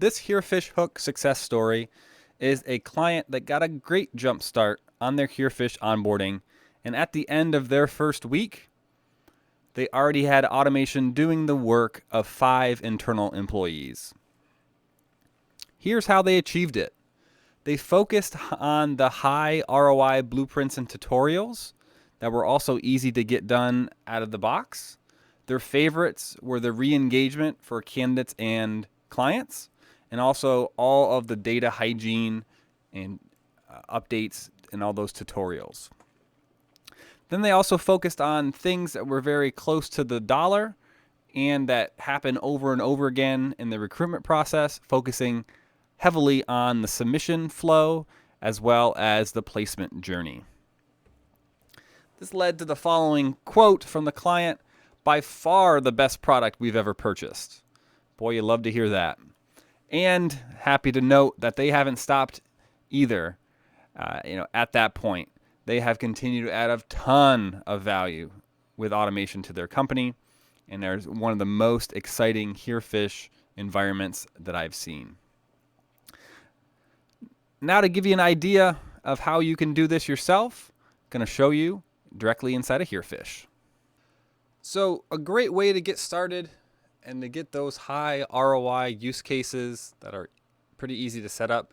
This Herefish hook success story is a client that got a great jump start on their Herefish onboarding, and at the end of their first week, they already had automation doing the work of 5 internal employees. Here's how they achieved it. They focused on the high ROI blueprints and tutorials that were also easy to get done out of the box. Their favorites were the re-engagement for candidates and clients, and also all of the data hygiene and updates and all those tutorials. Then they also focused on things that were very close to the dollar and that happen over and over again in the recruitment process, focusing heavily on the submission flow as well as the placement journey. This led to the following quote from the client: "By far the best product we've ever purchased." Boy, you love to hear that. And happy to note that they haven't stopped either. At that point, they have continued to add a ton of value with automation to their company, and there's one of the most exciting Herefish environments that I've seen. Now, to give you an idea of how you can do this yourself, I'm going to show you directly inside of Herefish. So a great way to get started and to get those high ROI use cases that are pretty easy to set up,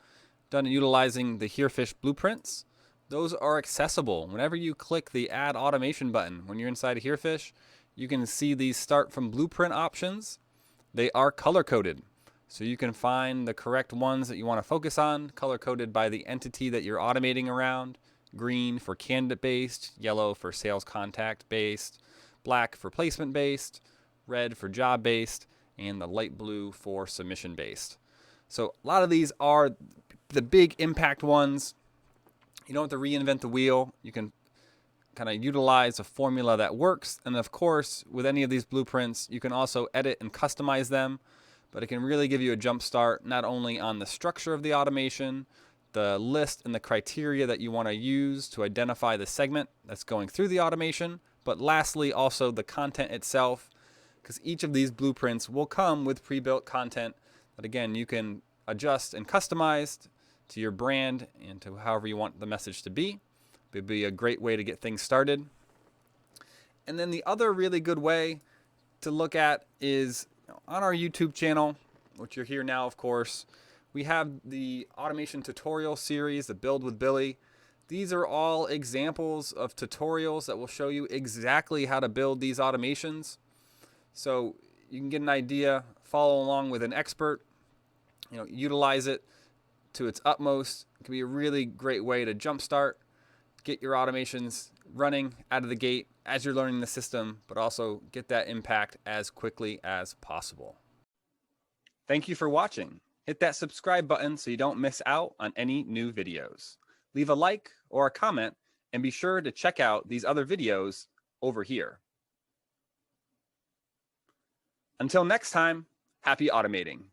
done utilizing the Herefish blueprints. Those are accessible. Whenever you click the Add Automation button, when you're inside of Herefish, you can see these start from blueprint options. They are color-coded, so you can find the correct ones that you want to focus on, color-coded by the entity that you're automating around. Green for candidate-based, yellow for sales contact-based, black for placement-based, red for job-based, and the light blue for submission-based. So a lot of these are the big impact ones. You don't have to reinvent the wheel. You can kind of utilize a formula that works. And of course, with any of these blueprints, you can also edit and customize them, but it can really give you a jump start, not only on the structure of the automation, the list and the criteria that you want to use to identify the segment that's going through the automation, but lastly, also the content itself, because each of these blueprints will come with pre-built content that, again, you can adjust and customize to your brand and to however you want the message to be. It would be a great way to get things started. And then the other really good way to look at is on our YouTube channel, which you're here now, of course. We have the automation tutorial series, the Build with Billy. These are all examples of tutorials that will show you exactly how to build these automations. So you can get an idea, follow along with an expert, utilize it to its utmost. It can be a really great way to jumpstart, get your automations running out of the gate as you're learning the system, but also get that impact as quickly as possible. Thank you for watching. Hit that subscribe button so you don't miss out on any new videos. Leave a like or a comment, and be sure to check out these other videos over here. Until next time, happy automating.